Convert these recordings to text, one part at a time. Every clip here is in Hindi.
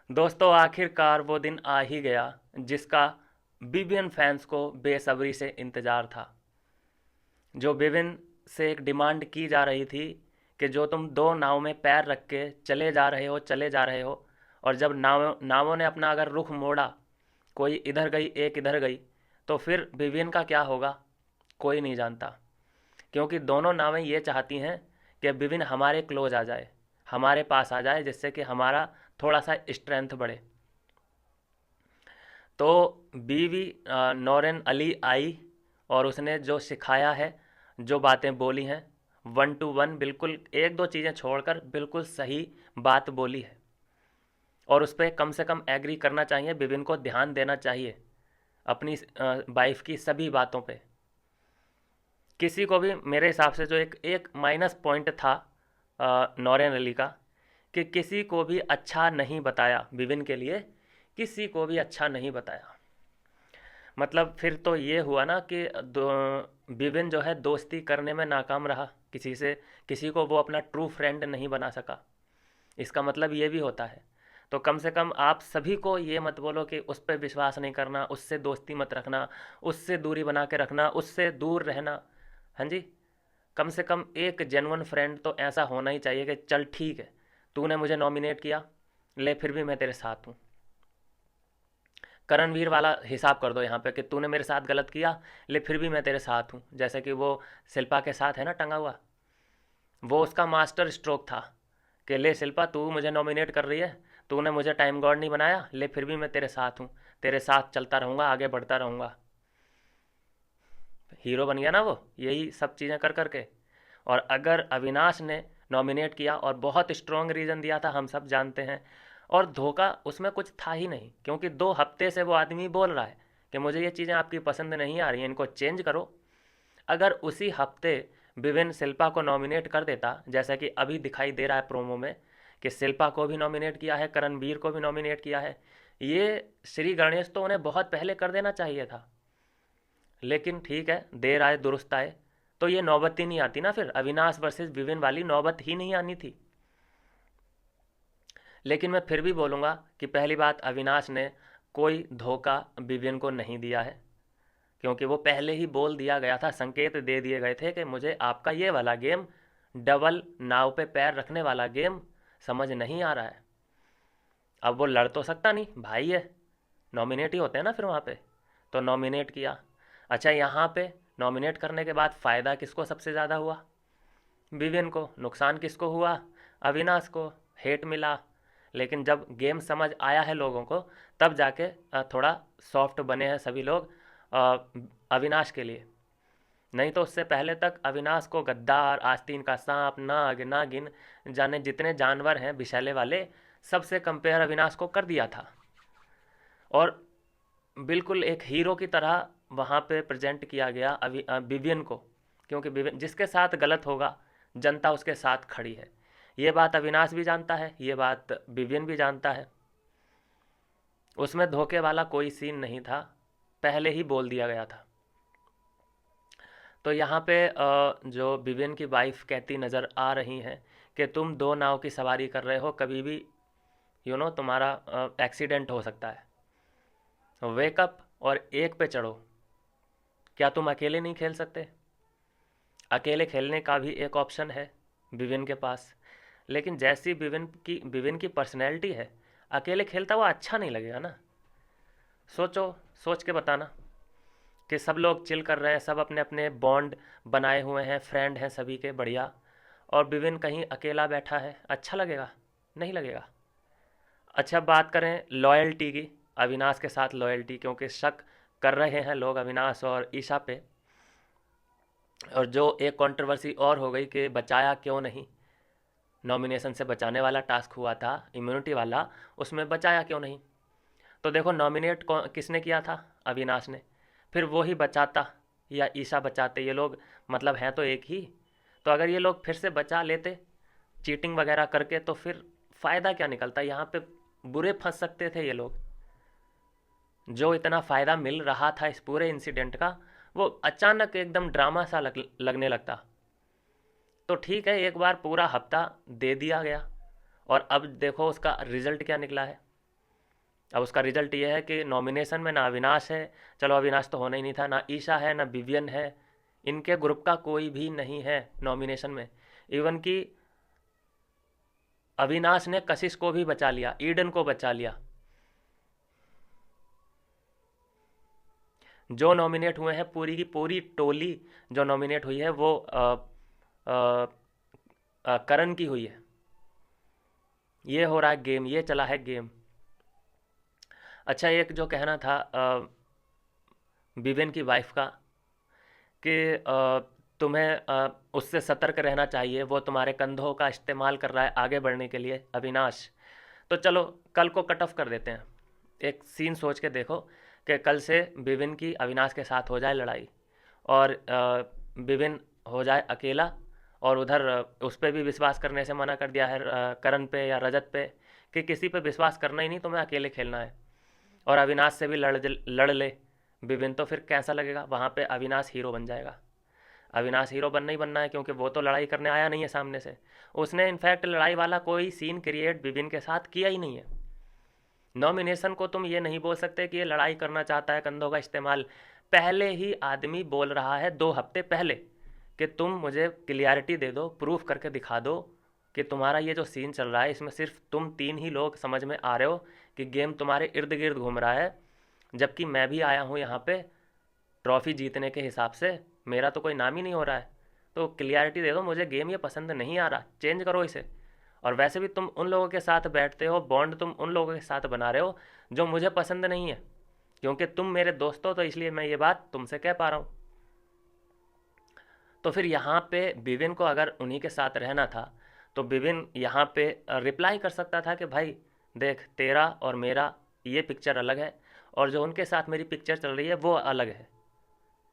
दोस्तों आखिरकार वो दिन आ ही गया जिसका विवियन फैंस को बेसब्री से इंतज़ार था। जो विवियन से एक डिमांड की जा रही थी कि जो तुम दो नाव में पैर रख के चले जा रहे हो, और जब नावों ने अपना अगर रुख मोड़ा, कोई इधर गई एक इधर गई, तो फिर विवियन का क्या होगा कोई नहीं जानता। क्योंकि दोनों नावें ये चाहती हैं कि विवियन हमारे क्लोज आ जाए, हमारे पास आ जाए, जिससे कि हमारा थोड़ा सा स्ट्रेंथ बढ़े। तो बीवी नौरेन अली आई और उसने जो सिखाया है, जो बातें बोली हैं, वन टू वन, बिल्कुल एक दो चीज़ें छोड़कर बिल्कुल सही बात बोली है। और उस पर कम से कम एग्री करना चाहिए, विभिन्न को ध्यान देना चाहिए अपनी वाइफ की सभी बातों पे। किसी को भी मेरे हिसाब से जो एक एक माइनस पॉइंट था नौरेन अली का, कि किसी को भी अच्छा नहीं बताया विभिन्न के लिए, किसी को भी अच्छा नहीं बताया। मतलब फिर तो ये हुआ ना कि विभिन्न जो है दोस्ती करने में नाकाम रहा किसी से, किसी को वो अपना ट्रू फ्रेंड नहीं बना सका। इसका मतलब ये भी होता है। तो कम से कम आप सभी को ये मत बोलो कि उस पर विश्वास नहीं करना, उससे दोस्ती मत रखना, उससे दूरी बना के रखना, उससे दूर रहना। हाँ जी। कम से कम एक जेन्युइन फ्रेंड तो ऐसा होना ही चाहिए कि चल ठीक है, तूने मुझे नॉमिनेट किया, ले फिर भी मैं तेरे साथ हूँ। करणवीर वाला हिसाब कर दो यहाँ पे कि तूने मेरे साथ गलत किया, ले फिर भी मैं तेरे साथ हूँ। जैसे कि वो शिल्पा के साथ है ना टंगा हुआ, वो उसका मास्टर स्ट्रोक था कि ले शिल्पा, तू मुझे नॉमिनेट कर रही है, तूने मुझे टाइम गॉड नहीं बनाया, ले फिर भी मैं तेरे साथ हूँ, तेरे साथ चलता रहूँगा, आगे बढ़ता रहूँगा। हीरो बन गया ना वो, यही सब चीज़ें कर करके। और अगर अविनाश ने नॉमिनेट किया और बहुत स्ट्रॉन्ग रीज़न दिया था, हम सब जानते हैं, और धोखा उसमें कुछ था ही नहीं, क्योंकि 2 हफ्ते से वो आदमी बोल रहा है कि मुझे ये चीज़ें आपकी पसंद नहीं आ रही हैं, इनको चेंज करो। अगर उसी हफ्ते विभिन्न शिल्पा को नॉमिनेट कर देता, जैसा कि अभी दिखाई दे रहा है प्रोमो में कि शिल्पा को भी नॉमिनेट किया है, करणवीर को भी नॉमिनेट किया है, ये श्री गणेश तो उन्हें बहुत पहले कर देना चाहिए था। लेकिन ठीक है, देर आए दुरुस्त आए। तो ये नौबत ही नहीं आती ना, फिर अविनाश वर्सेस विविन वाली नौबत ही नहीं आनी थी। लेकिन मैं फिर भी बोलूँगा कि पहली बात, अविनाश ने कोई धोखा विविन को नहीं दिया है, क्योंकि वो पहले ही बोल दिया गया था, संकेत दे दिए गए थे कि मुझे आपका ये वाला गेम, डबल नाव पे पैर रखने वाला गेम समझ नहीं आ रहा है। अब वो लड़ तो सकता नहीं, भाई है, नॉमिनेट ही होते हैं ना फिर वहाँ पे। तो नॉमिनेट किया। अच्छा, यहाँ पे नॉमिनेट करने के बाद फ़ायदा किसको सबसे ज़्यादा हुआ? विवियन को। नुकसान किसको हुआ? अविनाश को। हेट मिला। लेकिन जब गेम समझ आया है लोगों को, तब जाके थोड़ा सॉफ्ट बने हैं सभी लोग अ, अविनाश के लिए। नहीं तो उससे पहले तक अविनाश को गद्दार, आस्तीन का सांप, नाग, नागिन, जाने जितने जानवर हैं विषैले वाले, सबसे कंपेयर अविनाश को कर दिया था। और बिल्कुल एक हीरो की तरह वहाँ पे प्रेजेंट किया गया विवियन को, क्योंकि विवियन जिसके साथ गलत होगा, जनता उसके साथ खड़ी है। ये बात अविनाश भी जानता है, ये बात विवियन भी जानता है। उसमें धोखे वाला कोई सीन नहीं था, पहले ही बोल दिया गया था। तो यहाँ पे जो विवियन की वाइफ कहती नज़र आ रही हैं कि तुम दो नाव की सवारी कर रहे हो, कभी भी तुम्हारा एक्सीडेंट हो सकता है, वेकअप और एक पे चढ़ो। क्या तुम अकेले नहीं खेल सकते? अकेले खेलने का भी एक ऑप्शन है विविन के पास। लेकिन जैसी विविन की पर्सनैलिटी है, अकेले खेलता हुआ अच्छा नहीं लगेगा ना। सोचो, सोच के बताना कि सब लोग चिल कर रहे हैं, सब अपने अपने बॉन्ड बनाए हुए हैं, फ्रेंड हैं सभी के बढ़िया, और विविन कहीं अकेला बैठा है, अच्छा लगेगा? नहीं लगेगा। अच्छा, बात करें लॉयल्टी की, अविनाश के साथ लॉयल्टी, क्योंकि शक कर रहे हैं लोग अविनाश और ईशा पे। और जो एक कंट्रोवर्सी और हो गई कि बचाया क्यों नहीं, नॉमिनेशन से बचाने वाला टास्क हुआ था, इम्यूनिटी वाला, उसमें बचाया क्यों नहीं? तो देखो, नॉमिनेट किसने किया था? अविनाश ने। फिर वो ही बचाता या ईशा बचाते, ये लोग मतलब हैं तो एक ही। तो अगर ये लोग फिर से बचा लेते चीटिंग वगैरह करके, तो फिर फ़ायदा क्या निकलता? यहाँ पे बुरे फंस सकते थे ये लोग। जो इतना फ़ायदा मिल रहा था इस पूरे इंसिडेंट का, वो अचानक एकदम ड्रामा सा लगने लगता। तो ठीक है, एक बार पूरा हफ्ता दे दिया गया, और अब देखो उसका रिजल्ट क्या निकला है। अब उसका रिजल्ट ये है कि नॉमिनेशन में ना अविनाश है, चलो अविनाश तो होना ही नहीं था, ना ईशा है, ना विवियन है, इनके ग्रुप का कोई भी नहीं है नॉमिनेशन में। इवन कि अविनाश ने कशिश को भी बचा लिया, ईडन को बचा लिया। जो नॉमिनेट हुए हैं पूरी की पूरी टोली जो नॉमिनेट हुई है वो अ, करण की हुई है। ये हो रहा है गेम, ये चला है गेम। अच्छा, एक जो कहना था विवेन की वाइफ का कि तुम्हें उससे सतर्क रहना चाहिए, वो तुम्हारे कंधों का इस्तेमाल कर रहा है आगे बढ़ने के लिए, अविनाश। तो चलो कल को कट ऑफ कर देते हैं। एक सीन सोच के देखो कि कल से विविन की अविनाश के साथ हो जाए लड़ाई, और विविन हो जाए अकेला, और उधर उस पर भी विश्वास करने से मना कर दिया है करण पे या रजत पे, कि किसी पे विश्वास करना ही नहीं, तुम्हें अकेले खेलना है। और अविनाश से भी लड़ ले विविन, तो फिर कैसा लगेगा? वहाँ पे अविनाश हीरो बन जाएगा। अविनाश हीरो बनना ही बनना है, क्योंकि वो तो लड़ाई करने आया नहीं है सामने से। उसने इनफैक्ट लड़ाई वाला कोई सीन क्रिएट विविन के साथ किया ही नहीं है। नॉमिनेशन को तुम ये नहीं बोल सकते कि ये लड़ाई करना चाहता है, कंधों का इस्तेमाल। पहले ही आदमी बोल रहा है 2 हफ्ते पहले कि तुम मुझे क्लियरिटी दे दो, प्रूफ करके दिखा दो कि तुम्हारा ये जो सीन चल रहा है इसमें सिर्फ तुम 3 ही लोग समझ में आ रहे हो, कि गेम तुम्हारे इर्द गिर्द घूम रहा है, जबकि मैं भी आया हूँ यहाँ पे ट्रॉफी जीतने के हिसाब से, मेरा तो कोई नाम ही नहीं हो रहा है। तो क्लियरिटी दे दो मुझे, गेम ये पसंद नहीं आ रहा, चेंज करो इसे। और वैसे भी तुम उन लोगों के साथ बैठते हो, बॉन्ड तुम उन लोगों के साथ बना रहे हो जो मुझे पसंद नहीं है, क्योंकि तुम मेरे दोस्त हो, तो इसलिए मैं ये बात तुमसे कह पा रहा हूँ। तो फिर यहाँ पे विविन को अगर उन्हीं के साथ रहना था, तो विविन यहाँ पे रिप्लाई कर सकता था कि भाई देख, तेरा और मेरा ये पिक्चर अलग है, और जो उनके साथ मेरी पिक्चर चल रही है वो अलग है।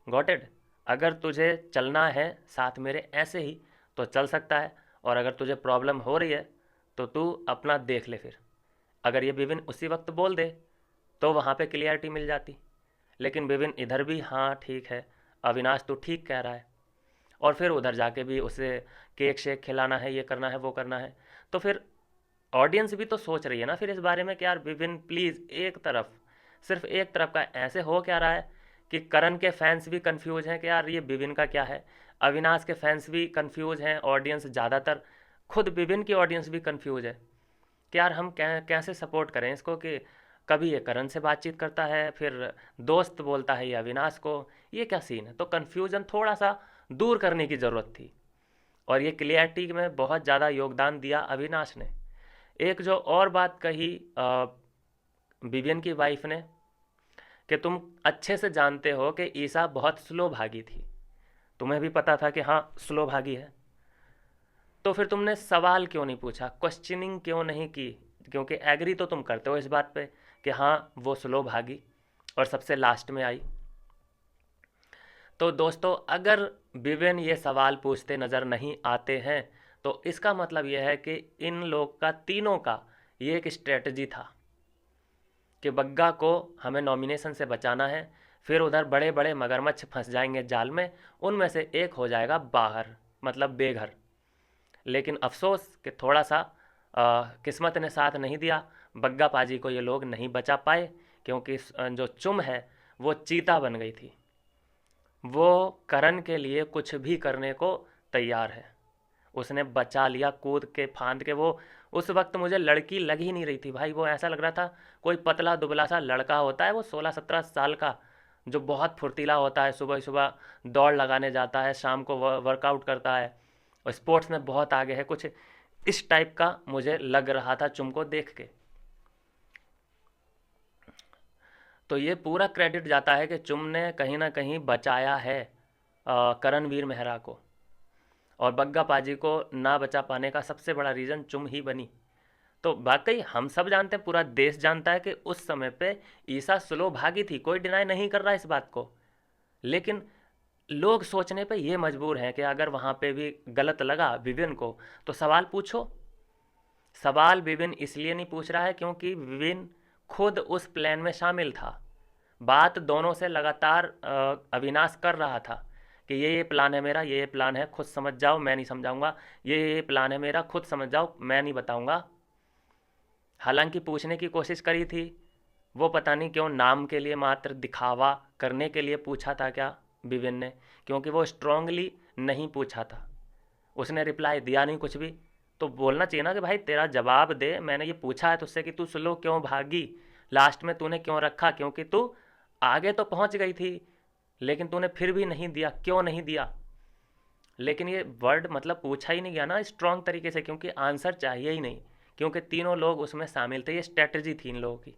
Got it? अगर तुझे चलना है साथ मेरे ऐसे ही तो चल सकता है, और अगर तुझे प्रॉब्लम हो रही है तो तू अपना देख ले फिर। अगर ये विविन उसी वक्त बोल दे तो वहाँ पे क्लियरिटी मिल जाती। लेकिन विविन इधर भी हाँ ठीक है, अविनाश तू ठीक कह रहा है, और फिर उधर जाके भी उसे केक शेक खिलाना है, ये करना है, वो करना है। तो फिर ऑडियंस भी तो सोच रही है ना फिर इस बारे में कि यार विविन प्लीज़, एक तरफ, सिर्फ एक तरफ का ऐसे हो क्या रहा है कि करण के फैंस भी कंफ्यूज हैं कि यार ये विविन का क्या है, अविनाश के फैंस भी कंफ्यूज हैं, ऑडियंस ज़्यादातर, खुद विविन की ऑडियंस भी कंफ्यूज है कि यार हम कैसे सपोर्ट करें इसको, कि कभी ये करण से बातचीत करता है, फिर दोस्त बोलता है ये अविनाश को, ये क्या सीन है? तो कन्फ्यूज़न थोड़ा सा दूर करने की ज़रूरत थी, और ये क्लियरिटी में बहुत ज़्यादा योगदान दिया अविनाश ने। एक जो और बात कही विवियन की वाइफ ने, कि तुम अच्छे से जानते हो कि ईसा बहुत स्लो भागी थी, तुम्हें भी पता था कि हाँ स्लो भागी है, तो फिर तुमने सवाल क्यों नहीं पूछा, क्वेश्चनिंग क्यों नहीं की? क्योंकि एग्री तो तुम करते हो इस बात पे कि हाँ वो स्लो भागी और सबसे लास्ट में आई। तो दोस्तों, अगर विवेन ये सवाल पूछते नज़र नहीं आते हैं, तो इसका मतलब यह है कि इन लोग का, तीनों का, ये एक स्ट्रेटजी था कि बग्गा को हमें नॉमिनेशन से बचाना है, फिर उधर बड़े बड़े मगरमच्छ फंस जाएंगे जाल में, उनमें से एक हो जाएगा बाहर, मतलब बेघर। लेकिन अफसोस कि थोड़ा सा किस्मत ने साथ नहीं दिया, बग्गा पाजी को ये लोग नहीं बचा पाए, क्योंकि जो चुम है वो चीता बन गई थी, वो करण के लिए कुछ भी करने को तैयार है। उसने बचा लिया कूद के फांद के। वो उस वक्त मुझे लड़की लग ही नहीं रही थी भाई, वो ऐसा लग रहा था कोई पतला दुबला सा लड़का होता है, वो 16-17 साल का, जो बहुत फुर्तीला होता है, सुबह सुबह दौड़ लगाने जाता है, शाम को वर्कआउट करता है, और स्पोर्ट्स में बहुत आगे है, कुछ इस टाइप का मुझे लग रहा था चुम को देख के। तो ये पूरा क्रेडिट जाता है कि चुम ने कहीं ना कहीं बचाया है करणवीर मेहरा को, और बग्गा पाजी को ना बचा पाने का सबसे बड़ा रीज़न चुम ही बनी। तो वाकई हम सब जानते हैं, पूरा देश जानता है कि उस समय पे ईसा स्लो भागी थी, कोई डिनाई नहीं कर रहा इस बात को। लेकिन लोग सोचने पे ये मजबूर हैं कि अगर वहाँ पे भी गलत लगा विविन को तो सवाल पूछो। सवाल विविन इसलिए नहीं पूछ रहा है क्योंकि विविन खुद उस प्लान में शामिल था। बात दोनों से लगातार अविनाश कर रहा था कि ये प्लान है मेरा, ये प्लान है, खुद समझ जाओ, मैं नहीं समझाऊंगा, ये प्लान है मेरा, खुद समझ जाओ, मैं नहीं बताऊंगा। हालांकि पूछने की कोशिश करी थी वो पता नहीं क्यों नाम के लिए, मात्र दिखावा करने के लिए पूछा था क्या विवेन ने, क्योंकि वो स्ट्रांगली नहीं पूछा था, उसने रिप्लाई दिया नहीं कुछ भी। तो बोलना चाहिए ना कि भाई तेरा जवाब दे, मैंने ये पूछा है तुझसे कि तू स्लो क्यों भागी, लास्ट में तूने क्यों रखा, क्योंकि तू आगे तो पहुंच गई थी, लेकिन तूने फिर भी नहीं दिया, क्यों नहीं दिया। लेकिन ये वर्ड मतलब पूछा ही नहीं गया ना स्ट्रांग तरीके से, क्योंकि आंसर चाहिए ही नहीं, क्योंकि तीनों लोग उसमें शामिल थे, ये स्ट्रेटजी थी इन लोगों की।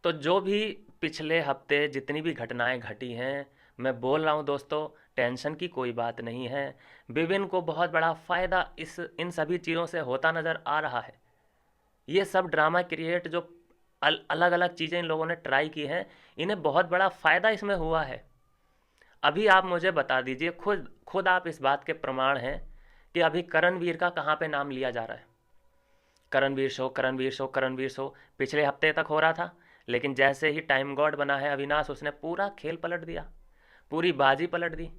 तो जो भी पिछले हफ्ते जितनी भी घटनाएं घटी हैं, मैं बोल रहा हूँ दोस्तों, टेंशन की कोई बात नहीं है। विभिन्न को बहुत बड़ा फ़ायदा इस इन सभी चीज़ों से होता नज़र आ रहा है। ये सब ड्रामा क्रिएट जो अलग अलग चीज़ें इन लोगों ने ट्राई की हैं, इन्हें बहुत बड़ा फ़ायदा इसमें हुआ है। अभी आप मुझे बता दीजिए, खुद खुद आप इस बात के प्रमाण हैं कि अभी करणवीर का कहाँ पे नाम लिया जा रहा है। Karanvir show, Karanvir show, Karanvir show पिछले हफ्ते तक हो रहा था, लेकिन जैसे ही टाइम गॉड बना है अविनाश, उसने पूरा खेल पलट दिया, पूरी बाजी पलट दी।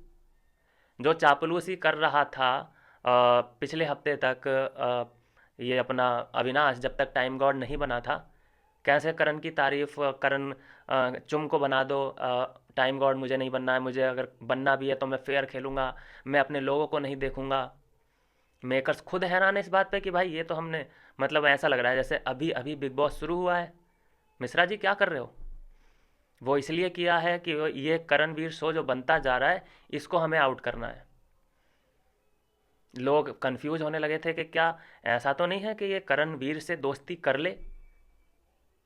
जो चापलूसी कर रहा था पिछले हफ्ते तक, ये अपना अविनाश जब तक टाइम गॉड नहीं बना था, कैसे करण की तारीफ, करण चुम को बना दो, टाइम गॉड मुझे नहीं बनना है, मुझे अगर बनना भी है तो मैं फेयर खेलूंगा, मैं अपने लोगों को नहीं देखूंगा। मेकर्स खुद हैरान है इस बात पे कि भाई ये तो हमने, मतलब ऐसा लग रहा है जैसे अभी अभी बिग बॉस शुरू हुआ है। मिश्रा जी क्या कर रहे हो। वो इसलिए किया है कि ये करणवीर शो जो बनता जा रहा है, इसको हमें आउट करना है। लोग कंफ्यूज होने लगे थे कि क्या ऐसा तो नहीं है कि ये करणवीर से दोस्ती कर ले।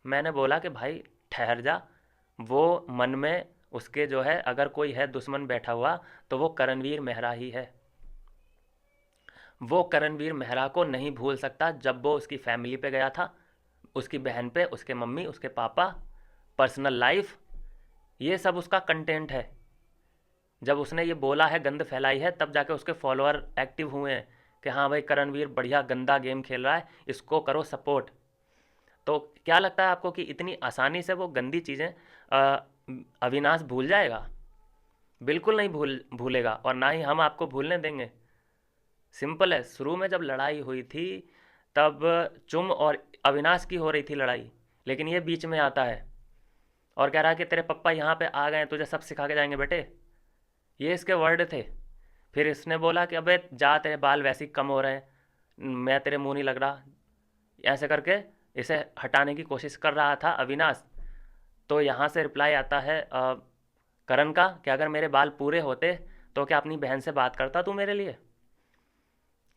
मैंने बोला कि भाई ठहर जा, वो मन में उसके जो है, अगर कोई है दुश्मन बैठा हुआ तो वो करणवीर मेहरा ही है। वो करणवीर मेहरा को नहीं भूल सकता। जब वो उसकी फैमिली पे गया था, उसकी बहन पे, उसके मम्मी, उसके पापा, पर्सनल लाइफ, ये सब उसका कंटेंट है। जब उसने ये बोला है, गंद फैलाई है, तब जाके उसके फॉलोअर एक्टिव हुए हैं कि हाँ भाई करणवीर बढ़िया गंदा गेम खेल रहा है, इसको करो सपोर्ट। तो क्या लगता है आपको कि इतनी आसानी से वो गंदी चीज़ें अविनाश भूल जाएगा? बिल्कुल नहीं भूलेगा, और ना ही हम आपको भूलने देंगे। सिंपल है, शुरू में जब लड़ाई हुई थी तब चुम और अविनाश की हो रही थी लड़ाई, लेकिन ये बीच में आता है और कह रहा है कि तेरे पापा यहाँ पे आ गए, तुझे सब सिखा के जाएंगे बेटे। ये इसके वर्ड थे। फिर इसने बोला कि अबे जा, तेरे बाल वैसे ही कम हो रहे हैं, मैं तेरे मुंह नहीं लग रहा, ऐसे करके इसे हटाने की कोशिश कर रहा था अविनाश। तो यहाँ से रिप्लाई आता है करण का कि अगर मेरे बाल पूरे होते तो क्या अपनी बहन से बात करता तू मेरे लिए।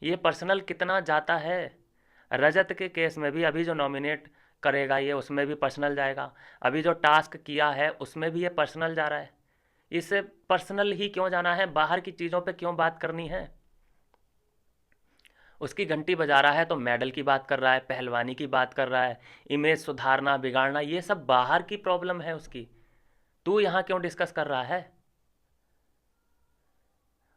ये पर्सनल कितना जाता है। रजत के केस में भी अभी जो नॉमिनेट करेगा ये, उसमें भी पर्सनल जाएगा। अभी जो टास्क किया है उसमें भी ये पर्सनल जा रहा है। इसे पर्सनल ही क्यों जाना है, बाहर की चीज़ों पे क्यों बात करनी है। उसकी घंटी बजा रहा है तो मेडल की बात कर रहा है, पहलवानी की बात कर रहा है, इमेज सुधारना बिगाड़ना, ये सब बाहर की प्रॉब्लम है उसकी। तू यहाँ क्यों डिस्कस कर रहा है।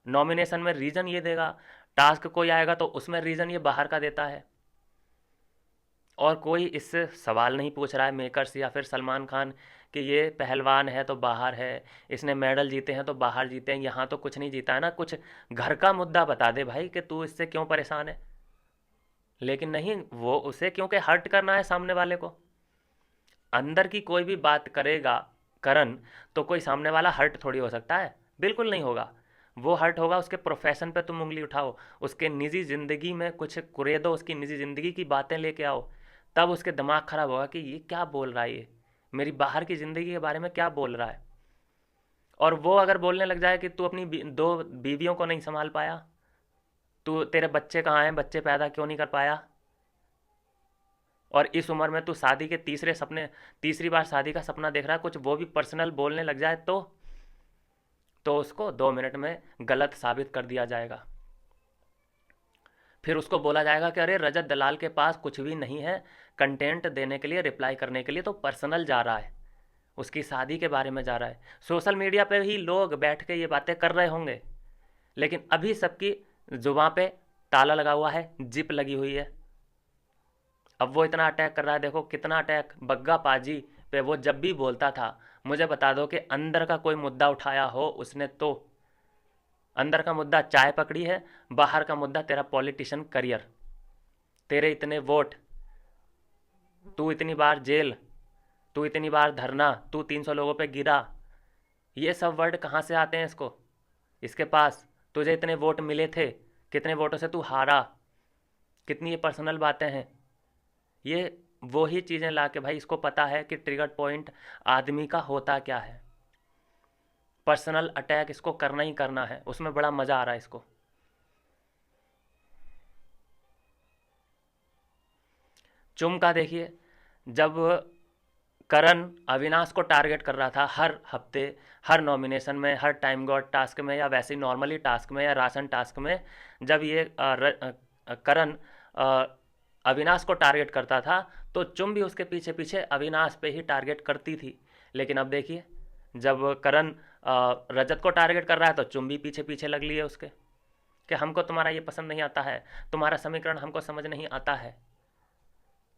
नॉमिनेशन में रीज़न ये देगा, टास्क कोई आएगा तो उसमें रीज़न ये बाहर का देता है, और कोई इससे सवाल नहीं पूछ रहा है मेकर्स या फिर सलमान खान कि ये पहलवान है तो बाहर है, इसने मेडल जीते हैं तो बाहर जीते हैं, यहाँ तो कुछ नहीं जीता है ना। कुछ घर का मुद्दा बता दे भाई कि तू इससे क्यों परेशान है। लेकिन नहीं, वो उसे क्योंकि हर्ट करना है सामने वाले को। अंदर की कोई भी बात करेगा करण, तो कोई सामने वाला हर्ट थोड़ी हो सकता है, बिल्कुल नहीं होगा। वो हर्ट होगा उसके प्रोफेशन पे तुम उंगली उठाओ, उसके निजी ज़िंदगी में कुछ कुरेदो, उसकी निजी ज़िंदगी की बातें लेके आओ, तब उसके दिमाग ख़राब होगा कि ये क्या बोल रहा है, ये मेरी बाहर की ज़िंदगी के बारे में क्या बोल रहा है। और वो अगर बोलने लग जाए कि तू अपनी दो बीवियों को नहीं संभाल पाया, तू, तेरे बच्चे कहाँ हैं, बच्चे पैदा क्यों नहीं कर पाया, और इस उम्र में तू शादी के तीसरी बार शादी का सपना देख रहा है, कुछ वो भी पर्सनल बोलने लग जाए तो उसको 2 मिनट में गलत साबित कर दिया जाएगा। फिर उसको बोला जाएगा कि अरे रजत दलाल के पास कुछ भी नहीं है कंटेंट देने के लिए, रिप्लाई करने के लिए, तो पर्सनल जा रहा है, उसकी शादी के बारे में जा रहा है। सोशल मीडिया पे ही लोग बैठ के ये बातें कर रहे होंगे, लेकिन अभी सबकी जुबां पे ताला लगा हुआ है, जिप लगी हुई है। अब वो इतना अटैक कर रहा है, देखो कितना अटैक बग्गा पाजी पे वो जब भी बोलता था। मुझे बता दो कि अंदर का कोई मुद्दा उठाया हो उसने, तो अंदर का मुद्दा चाय पकड़ी है, बाहर का मुद्दा तेरा पॉलिटिशियन करियर, तेरे इतने वोट, तू इतनी बार जेल, तू इतनी बार धरना, तू 300 लोगों पे गिरा, ये सब वर्ड कहाँ से आते हैं इसको, इसके पास? तुझे इतने वोट मिले थे, कितने वोटों से तू हारा, कितनी ये पर्सनल बातें हैं। ये वो ही चीज़ें ला के, भाई इसको पता है कि ट्रिगर पॉइंट आदमी का होता क्या है, पर्सनल अटैक इसको करना ही करना है, उसमें बड़ा मज़ा आ रहा है इसको। चुम का देखिए, जब करण अविनाश को टारगेट कर रहा था हर हफ्ते, हर नॉमिनेशन में, हर टाइम गॉड टास्क में, या वैसे ही नॉर्मली टास्क में, या राशन टास्क में, जब ये करण अविनाश को टारगेट करता था, तो चुम भी उसके पीछे पीछे अविनाश पे ही टारगेट करती थी। लेकिन अब देखिए, जब करण रजत को टारगेट कर रहा है, तो चुम भी पीछे पीछे लग ली है उसके, कि हमको तुम्हारा ये पसंद नहीं आता है, तुम्हारा समीकरण हमको समझ नहीं आता है।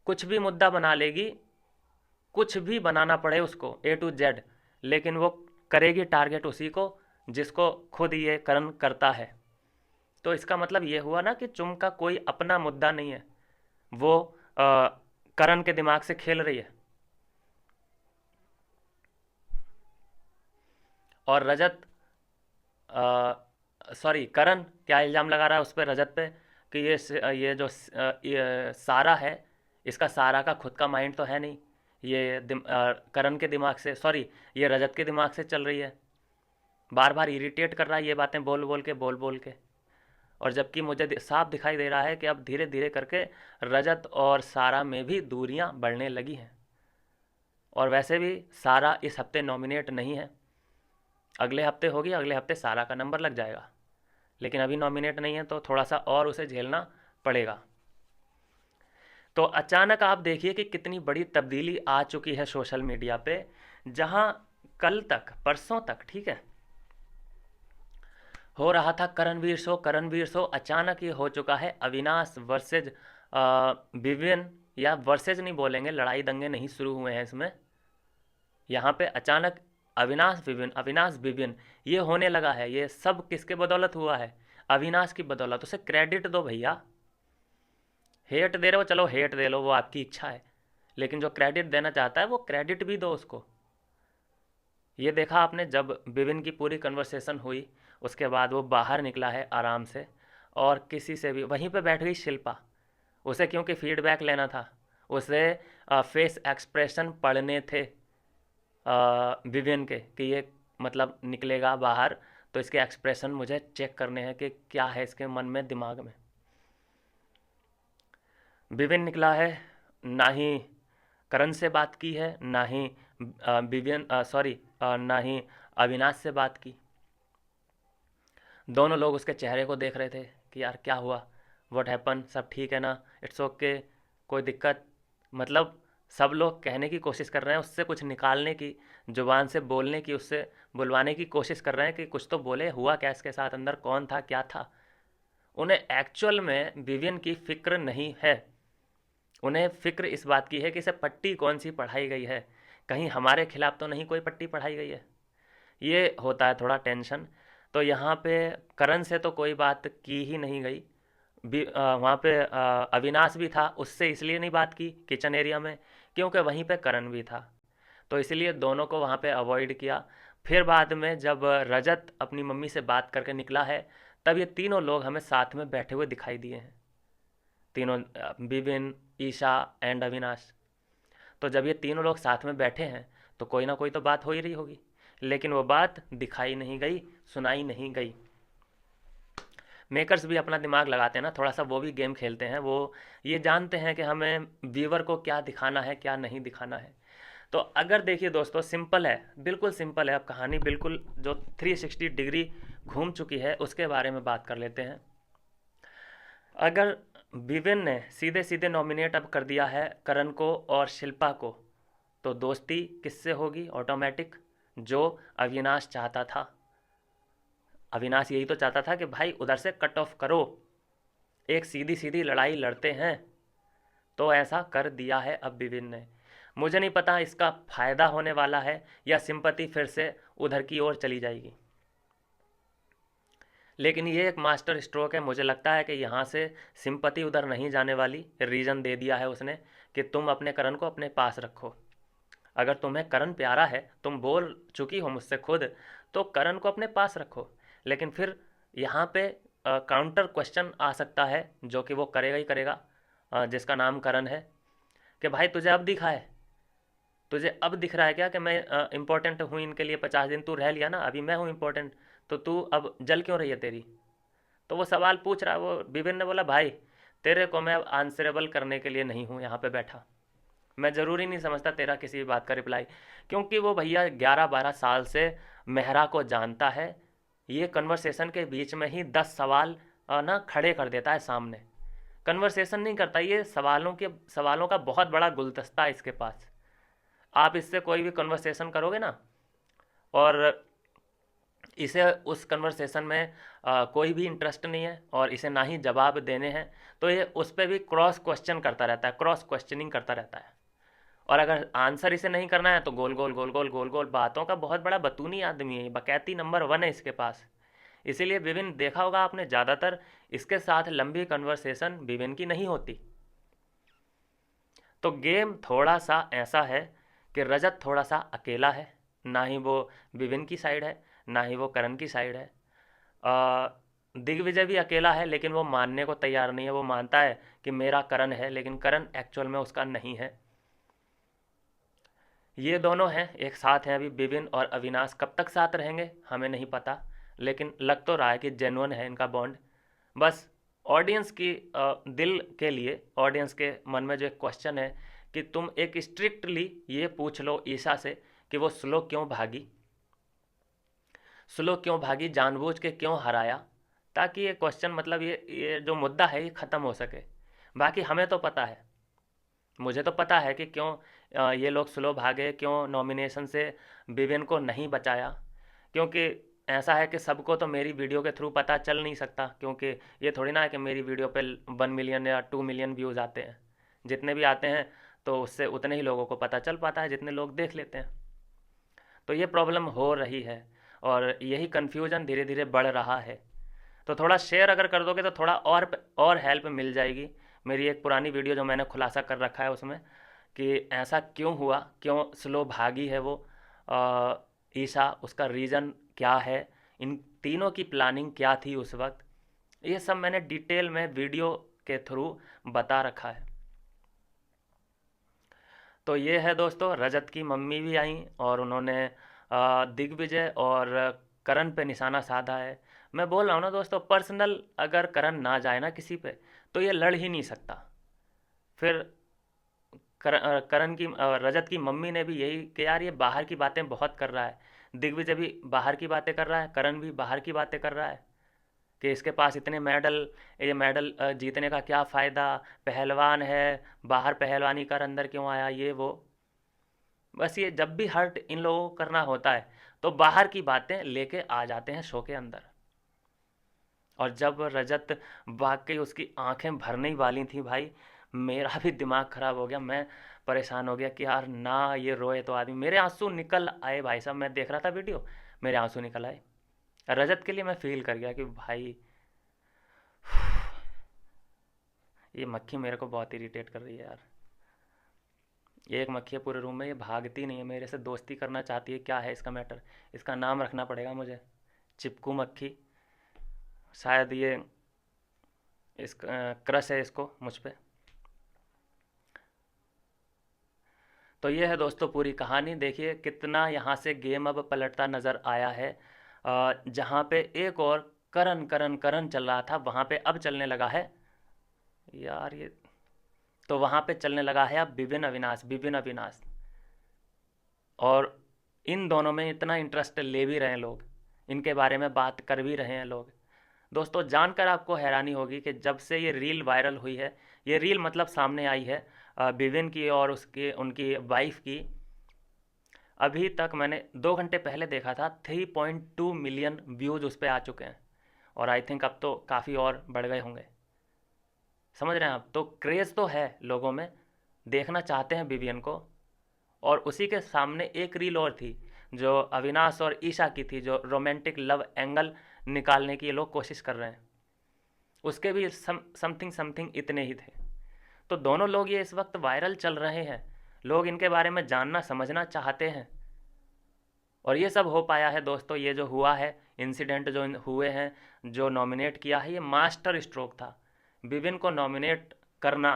कुछ भी मुद्दा बना लेगी, कुछ भी बनाना पड़े उसको A to Z, लेकिन वो करेगी टारगेट उसी को जिसको खुद ये करण करता है। तो इसका मतलब ये हुआ ना कि चुम का कोई अपना मुद्दा नहीं है, वो करण के दिमाग से खेल रही है। और रजत, सॉरी, करण क्या इल्ज़ाम लगा रहा है उस पर, रजत पे, कि ये जो ये सारा है, इसका सारा का खुद का माइंड तो है नहीं, ये करण के दिमाग से, सॉरी, ये रजत के दिमाग से चल रही है। बार बार इरिटेट कर रहा है ये बातें बोल बोल के, बोल बोल के। और जबकि मुझे साफ दिखाई दे रहा है कि अब धीरे धीरे करके रजत और सारा में भी दूरियां बढ़ने लगी हैं। और वैसे भी सारा इस हफ्ते नॉमिनेट नहीं है, अगले हफ्ते होगी, अगले हफ्ते सारा का नंबर लग जाएगा, लेकिन अभी नॉमिनेट नहीं है, तो थोड़ा सा और उसे झेलना पड़ेगा। तो अचानक आप देखिए कि कितनी बड़ी तब्दीली आ चुकी है सोशल मीडिया पे, जहां कल तक, परसों तक, ठीक है, हो रहा था करणवीर शो, करणवीर शो, अचानक ये हो चुका है अविनाश वर्सेज विवियन, या वर्सेज नहीं बोलेंगे, लड़ाई दंगे नहीं शुरू हुए हैं इसमें, यहाँ पे अचानक अविनाश विवियन, अविनाश विवियन, ये होने लगा है। ये सब किसके बदौलत हुआ है? अविनाश की बदौलत। उसे क्रेडिट दो भैया, हेट दे रहे हो, चलो हेट दे लो, वो आपकी इच्छा है, लेकिन जो क्रेडिट देना चाहता है वो क्रेडिट भी दो उसको। ये देखा आपने, जब विविन की पूरी कन्वर्सेशन हुई, उसके बाद वो बाहर निकला है आराम से, और किसी से भी, वहीं पे बैठ गई शिल्पा, उसे क्योंकि फीडबैक लेना था, उसे फेस एक्सप्रेशन पढ़ने थे विवियन के, कि ये मतलब निकलेगा बाहर, तो इसके एक्सप्रेशन मुझे चेक करने हैं कि क्या है इसके मन में, दिमाग में। विविन निकला है, ना ही करण से बात की है, ना ही विवियन, सॉरी, ना ही अविनाश से बात की। दोनों लोग उसके चेहरे को देख रहे थे कि यार क्या हुआ, व्हाट हैपन, सब ठीक है ना, इट्स ओके, कोई दिक्कत, मतलब सब लोग कहने की कोशिश कर रहे हैं उससे, कुछ निकालने की, जुबान से बोलने की, उससे बुलवाने की कोशिश कर रहे हैं कि कुछ तो बोले, हुआ क्या इसके साथ, अंदर कौन था, क्या था। उन्हें एक्चुअल में विवियन की फिक्र नहीं है, उन्हें फिक्र इस बात की है कि इसे पट्टी कौन सी पढ़ाई गई है, कहीं हमारे खिलाफ तो नहीं कोई पट्टी पढ़ाई गई है। ये होता है थोड़ा टेंशन। तो यहाँ पे करण से तो कोई बात की ही नहीं गई, वहाँ पे अविनाश भी था, उससे इसलिए नहीं बात की किचन एरिया में, क्योंकि वहीं पे करण भी था, तो इसलिए दोनों को वहाँ पे अवॉइड किया। फिर बाद में जब रजत अपनी मम्मी से बात करके निकला है, तब ये तीनों लोग हमें साथ में बैठे हुए दिखाई दिए हैं, तीनों, विविन, ईशा एंड अविनाश। तो जब ये तीनों लोग साथ में बैठे हैं, तो कोई ना कोई तो बात हो ही रही होगी, लेकिन वो बात दिखाई नहीं गई, सुनाई नहीं गई। मेकर्स भी अपना दिमाग लगाते हैं ना थोड़ा सा, वो भी गेम खेलते हैं, वो ये जानते हैं कि हमें व्यूवर को क्या दिखाना है, क्या नहीं दिखाना है। तो अगर देखिए दोस्तों, सिंपल है, बिल्कुल सिंपल है, अब कहानी बिल्कुल जो 360 डिग्री घूम चुकी है उसके बारे में बात कर लेते हैं। अगर विविन ने सीधे सीधे नॉमिनेट अब कर दिया है करण को और शिल्पा को, तो दोस्ती किससे होगी ऑटोमेटिक? जो अविनाश चाहता था। अविनाश यही तो चाहता था कि भाई उधर से कट ऑफ करो, एक सीधी सीधी लड़ाई लड़ते हैं, तो ऐसा कर दिया है अब विविन ने। मुझे नहीं पता इसका फायदा होने वाला है या सिंपैथी फिर से उधर की ओर चली जाएगी, लेकिन ये एक मास्टर स्ट्रोक है, मुझे लगता है कि यहाँ से सिंपैथी उधर नहीं जाने वाली। रीज़न दे दिया है उसने कि तुम अपने करण को अपने पास रखो। अगर तुम्हें करण प्यारा है, तुम बोल चुकी हो मुझसे खुद, तो करण को अपने पास रखो। लेकिन फिर यहाँ पे काउंटर क्वेश्चन आ सकता है, जो कि वो करेगा ही करेगा, जिसका नाम करण है, कि भाई तुझे अब दिखा है, तुझे अब दिख रहा है क्या कि मैं इम्पोर्टेंट हूँ इनके लिए। 50 दिन तू रह लिया ना, अभी मैं हूँ इम्पोर्टेंट, तो तू अब जल क्यों रही है तेरी। तो वो सवाल पूछ रहा है। वो विपिन ने बोला, भाई तेरे को मैं अब आंसरेबल करने के लिए नहीं हूँ यहाँ पे बैठा, मैं ज़रूरी नहीं समझता तेरा किसी भी बात का रिप्लाई। क्योंकि वो भैया 11-12 साल से मेहरा को जानता है। ये कन्वर्सेशन के बीच में ही 10 सवाल ना खड़े कर देता है सामने। कन्वर्सेशन नहीं करता, ये सवालों का बहुत बड़ा गुलदस्ता है इसके पास। आप इससे कोई भी कन्वर्सेशन करोगे ना, और इसे उस कन्वर्सेशन में कोई भी इंटरेस्ट नहीं है और इसे ना ही जवाब देने हैं, तो ये उस पर भी क्रॉस क्वेश्चन करता रहता है, क्रॉस क्वेश्चनिंग करता रहता है। और अगर आंसर इसे नहीं करना है तो गोल गोल गोल गोल गोल गोल बातों का बहुत बड़ा बतूनी आदमी है, बकैती नंबर 1 है इसके पास। इसीलिए विभिन्न देखा होगा आपने, ज़्यादातर इसके साथ लंबी कन्वर्सेशन विभिन्न की नहीं होती। तो गेम थोड़ा सा ऐसा है कि रजत थोड़ा सा अकेला है, ना ही वो विभिन्न की साइड है, ना ही वो करण की साइड है। दिग्विजय भी अकेला है, लेकिन वो मानने को तैयार नहीं है। वो मानता है कि मेरा करण है, लेकिन करण एक्चुअल में उसका नहीं है। ये दोनों हैं, एक साथ हैं अभी। विपिन और अविनाश कब तक साथ रहेंगे हमें नहीं पता, लेकिन लग तो रहा है कि जेन्युइन है इनका बॉन्ड। बस ऑडियंस की दिल के लिए, ऑडियंस के मन में जो एक क्वेश्चन है कि तुम एक स्ट्रिक्टली ये पूछ लो ईशा से कि वो स्लो क्यों भागी, स्लो क्यों भागी, जानबूझ के क्यों हराया, ताकि ये क्वेश्चन, मतलब ये जो मुद्दा है ये ख़त्म हो सके। बाकी हमें तो पता है, मुझे तो पता है कि क्यों ये लोग स्लो भागे, क्यों नॉमिनेशन से विवेन को नहीं बचाया। क्योंकि ऐसा है कि सबको तो मेरी वीडियो के थ्रू पता चल नहीं सकता, क्योंकि ये थोड़ी ना है कि मेरी वीडियो पे 1 मिलियन या 2 मिलियन व्यूज़ आते हैं। जितने भी आते हैं तो उससे उतने ही लोगों को पता चल पाता है जितने लोग देख लेते हैं। तो ये प्रॉब्लम हो रही है और यही कन्फ्यूज़न धीरे धीरे बढ़ रहा है। तो थोड़ा शेयर अगर कर दोगे तो थोड़ा और हेल्प मिल जाएगी। मेरी एक पुरानी वीडियो जो मैंने खुलासा कर रखा है उसमें, कि ऐसा क्यों हुआ, क्यों स्लो भागी है वो ईशा, उसका रीज़न क्या है, इन तीनों की प्लानिंग क्या थी उस वक्त, ये सब मैंने डिटेल में वीडियो के थ्रू बता रखा है। तो ये है दोस्तों, रजत की मम्मी भी आई और उन्होंने दिग्विजय और करण पे निशाना साधा है। मैं बोल रहा हूँ ना दोस्तों, पर्सनल अगर करण ना जाए ना किसी पे, तो ये लड़ ही नहीं सकता। फिर करण की रजत की मम्मी ने भी यही कि यार ये बाहर की बातें बहुत कर रहा है। दिग्विजय भी बाहर की बातें कर रहा है, करण भी बाहर की बातें कर रहा है कि इसके पास इतने मेडल, ये मेडल जीतने का क्या फ़ायदा, पहलवान है, बाहर पहलवानी कर, अंदर क्यों आया, ये वो। बस ये जब भी हर्ट इन लोगों को करना होता है तो बाहर की बातें लेके आ जाते हैं शो के अंदर। और जब रजत वाकई उसकी आंखें भरने ही वाली थी भाई, मेरा भी दिमाग ख़राब हो गया। मैं परेशान हो गया कि यार ना ये रोए तो आदमी, मेरे आंसू निकल आए भाई साहब। मैं देख रहा था वीडियो, मेरे आंसू निकल आए। रजत के लिए मैं फील कर गया कि भाई ये मक्खी मेरे को बहुत इरिटेट कर रही है यार। ये एक मक्खी है पूरे रूम में, ये भागती नहीं है, मेरे से दोस्ती करना चाहती है। क्या है इसका मैटर, इसका नाम रखना पड़ेगा मुझे, चिपकू मक्खी। शायद ये इस क्रश है इसको मुझ पे। तो ये है दोस्तों पूरी कहानी। देखिए कितना यहाँ से गेम अब पलटता नज़र आया है। जहाँ पे एक और करण करण करण चल रहा था, वहाँ पे अब चलने लगा है यार ये, तो वहाँ पे चलने लगा है अब विपिन अविनाश, विपिन अविनाश। और इन दोनों में इतना इंटरेस्ट ले भी रहे हैं लोग, इनके बारे में बात कर भी रहे हैं लोग। दोस्तों जानकर आपको हैरानी होगी कि जब से ये रील वायरल हुई है, ये रील मतलब सामने आई है विविन की और उसकी उनकी वाइफ की, अभी तक मैंने 2 घंटे पहले देखा था 3.2 मिलियन व्यूज़ उस पर आ चुके हैं। और आई थिंक अब तो काफ़ी और बढ़ गए होंगे। समझ रहे हैं आप, तो क्रेज़ तो है लोगों में, देखना चाहते हैं विवियन को। और उसी के सामने एक रील और थी जो अविनाश और ईशा की थी, जो रोमांटिक लव एंगल निकालने की ये लोग कोशिश कर रहे हैं। उसके भी समथिंग समथिंग इतने ही थे। तो दोनों लोग ये इस वक्त वायरल चल रहे हैं, लोग इनके बारे में जानना समझना चाहते हैं। और ये सब हो पाया है दोस्तों, ये जो हुआ है इंसिडेंट जो हुए हैं, जो नॉमिनेट किया है, ये मास्टर स्ट्रोक था। विभिन्न को नॉमिनेट करना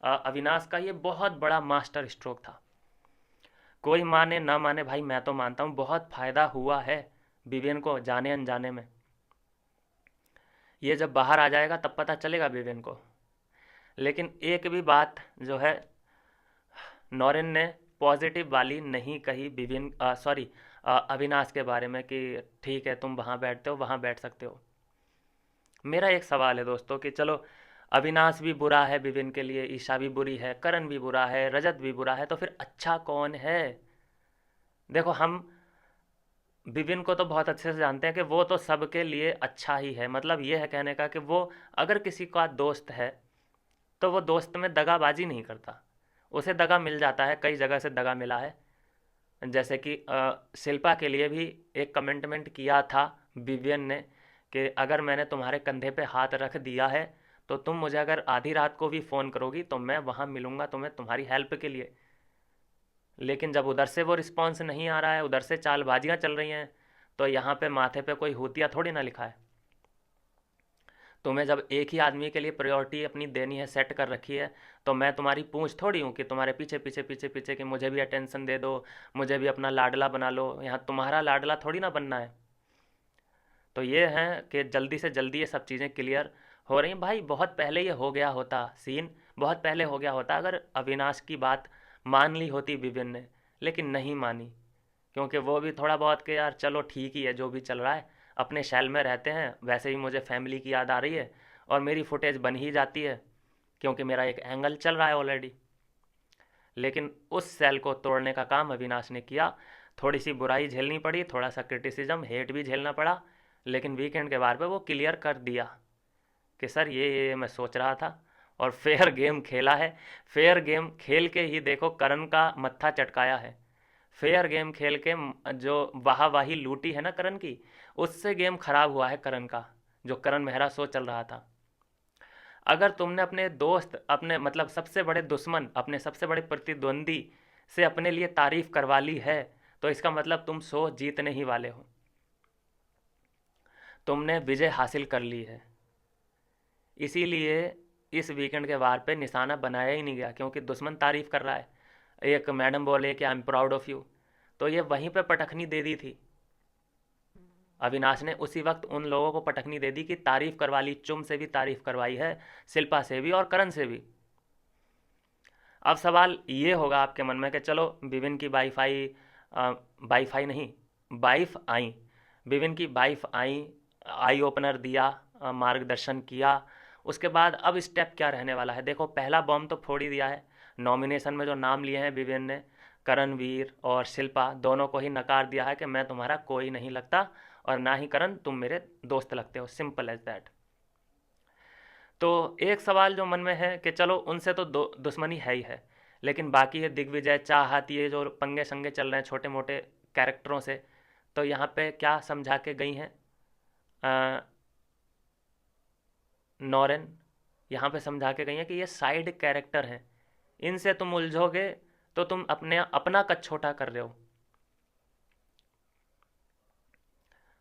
अविनाश का ये बहुत बड़ा मास्टर स्ट्रोक था। कोई माने ना माने भाई, मैं तो मानता हूँ बहुत फायदा हुआ है विवेन को जाने अनजाने में। ये जब बाहर आ जाएगा तब पता चलेगा विवेन को। लेकिन एक भी बात जो है नौरेन ने पॉजिटिव वाली नहीं कही विवेन, सॉरी, अविनाश के बारे में कि ठीक है तुम वहाँ बैठते हो, वहाँ बैठ सकते हो। मेरा एक सवाल है दोस्तों कि चलो अविनाश भी बुरा है विवेन के लिए, ईशा भी बुरी है, करण भी बुरा है, रजत भी बुरा है, तो फिर अच्छा कौन है? देखो हम विपिन को तो बहुत अच्छे से जानते हैं कि वो तो सबके लिए अच्छा ही है। मतलब ये है कहने का कि वो अगर किसी का दोस्त है तो वो दोस्त में दगाबाजी नहीं करता, उसे दगा मिल जाता है, कई जगह से दगा मिला है। जैसे कि शिल्पा के लिए भी एक कमेंटमेंट किया था विवियन ने कि अगर मैंने तुम्हारे कंधे पे हाथ रख दिया है तो तुम मुझे अगर आधी रात को भी फ़ोन करोगी तो मैं वहाँ मिलूँगा तुम्हें तुम्हारी हेल्प के लिए। लेकिन जब उधर से वो रिस्पॉन्स नहीं आ रहा है, उधर से चालबाजियाँ चल रही हैं, तो यहाँ पे माथे पे कोई हुतिया थोड़ी ना लिखा है। तुम्हें जब एक ही आदमी के लिए प्रायोरिटी अपनी देनी है, सेट कर रखी है, तो मैं तुम्हारी पूंछ थोड़ी हूँ कि तुम्हारे पीछे पीछे पीछे पीछे कि मुझे भी अटेंशन दे दो, मुझे भी अपना लाडला बना लो। यहाँ तुम्हारा लाडला थोड़ी ना बनना है। तो ये है कि जल्दी से जल्दी ये सब चीज़ें क्लियर हो रही हैं। भाई बहुत पहले ये हो गया होता सीन, बहुत पहले हो गया होता अगर अविनाश की बात मान ली होती विपिन ने, लेकिन नहीं मानी। क्योंकि वो भी थोड़ा बहुत कि यार चलो ठीक ही है जो भी चल रहा है, अपने शैल में रहते हैं, वैसे ही मुझे फैमिली की याद आ रही है और मेरी फुटेज बन ही जाती है क्योंकि मेरा एक एंगल चल रहा है ऑलरेडी। लेकिन उस सेल को तोड़ने का काम अविनाश ने किया। थोड़ी सी बुराई झेलनी पड़ी, थोड़ा सा क्रिटिसिज्म हेट भी झेलना पड़ा, लेकिन वीकेंड के बार पे वो क्लियर कर दिया कि सर ये मैं सोच रहा था। और फेयर गेम खेला है। फेयर गेम खेल के ही देखो करण का मत्था चटकाया है। फेयर गेम खेल के जो वाहवाही लूटी है ना करण की, उससे गेम खराब हुआ है करण का, जो करण मेहरा शो चल रहा था। अगर तुमने अपने दोस्त, अपने मतलब सबसे बड़े दुश्मन, अपने सबसे बड़े प्रतिद्वंदी से अपने लिए तारीफ करवा ली है तो इसका मतलब तुम शो जीतने ही वाले हो, तुमने विजय हासिल कर ली है। इसीलिए इस वीकेंड के वार पे निशाना बनाया ही नहीं गया क्योंकि दुश्मन तारीफ कर रहा है। एक मैडम बोले कि I am proud of you, तो ये वहीं पे पटखनी दे दी थी। अविनाश ने उसी वक्त उन लोगों को पटखनी दे दी कि तारीफ करवा ली, चुम से भी तारीफ करवाई है, शिल्पा से भी और करण से भी। अब सवाल ये होगा आपके मन में कि चलो विविन की वाईफाई, वाईफाई नहीं वाइफ आई, विविन की वाइफ आई, आई ओपनर दिया, मार्गदर्शन किया, उसके बाद अब स्टेप क्या रहने वाला है? देखो पहला बॉम्ब तो फोड़ ही दिया है। नॉमिनेशन में जो नाम लिए हैं विविन ने, करणवीर और शिल्पा, दोनों को ही नकार दिया है कि मैं तुम्हारा कोई नहीं लगता और ना ही करण तुम मेरे दोस्त लगते हो, सिंपल एज दैट। तो एक सवाल जो मन में है कि चलो उनसे तो दुश्मनी है ही है, लेकिन बाकी है दिग्विजय, चाहत, ये जो पंगे संगे चल रहे हैं छोटे मोटे कैरेक्टरों से, तो यहाँ पे क्या समझा के गई हैं नौरेन? यहाँ पे समझा के गई हैं कि ये साइड कैरेक्टर हैं, इनसे तुम उलझोगे तो तुम अपने अपना कद छोटा कर रहे हो।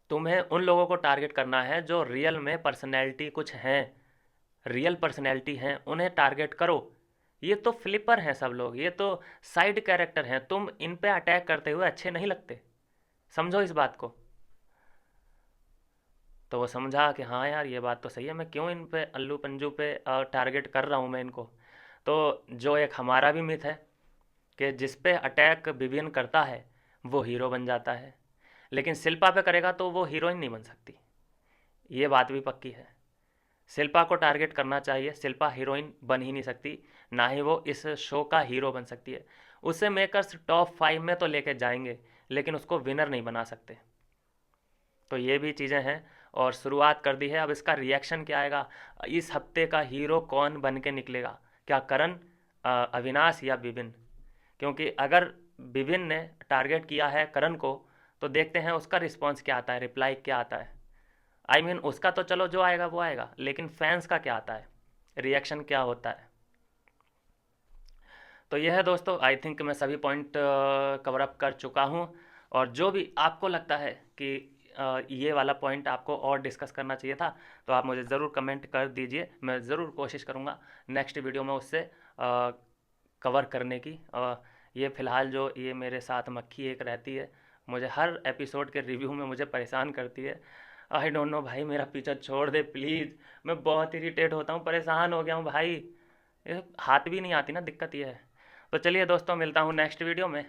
तुम्हें उन लोगों को टारगेट करना है जो रियल में पर्सनैलिटी कुछ हैं, रियल पर्सनैलिटी हैं, उन्हें टारगेट करो। ये तो फ्लिपर हैं सब लोग, ये तो साइड कैरेक्टर हैं, तुम इन पे अटैक करते हुए अच्छे नहीं लगते। समझो इस बात को। तो वो समझा कि हाँ यार ये बात तो सही है, मैं क्यों इन पे अल्लू पंजू पे टारगेट कर रहा हूँ मैं इनको। तो जो एक हमारा भी मिथ है कि जिस पे अटैक विवियन करता है वो हीरो बन जाता है, लेकिन शिल्पा पे करेगा तो वो हीरोइन नहीं बन सकती। ये बात भी पक्की है। शिल्पा को टारगेट करना चाहिए, शिल्पा हीरोइन बन ही नहीं सकती, ना ही वो इस शो का हीरो बन सकती है। उसे मेकर्स टॉप 5 में तो लेके जाएंगे लेकिन उसको विनर नहीं बना सकते। तो ये भी चीज़ें हैं और शुरुआत कर दी है। अब इसका रिएक्शन क्या आएगा, इस हफ्ते का हीरो कौन बन के निकलेगा? क्या करण, अविनाश या विपिन? क्योंकि अगर विपिन ने टारगेट किया है करण को तो देखते हैं उसका रिस्पॉन्स क्या आता है, रिप्लाई क्या आता है। आई मीन उसका तो चलो जो आएगा वो आएगा, लेकिन फैंस का क्या आता है, रिएक्शन क्या होता है। तो यह है दोस्तों, आई थिंक मैं सभी पॉइंट कवर अप कर चुका हूँ। और जो भी आपको लगता है कि ये वाला पॉइंट आपको और डिस्कस करना चाहिए था, तो आप मुझे ज़रूर कमेंट कर दीजिए, मैं ज़रूर कोशिश करूँगा नेक्स्ट वीडियो में उससे कवर करने की। ये फ़िलहाल जो ये मेरे साथ मक्खी एक रहती है, मुझे हर एपिसोड के रिव्यू में मुझे परेशान करती है। आई डोंट नो भाई, मेरा पीछा छोड़ दे प्लीज़, मैं बहुत इरिटेट होता हूँ, परेशान हो गया हूँ भाई। ये हाथ भी नहीं आती ना, दिक्कत ये है। तो चलिए दोस्तों, मिलता हूँ नेक्स्ट वीडियो में।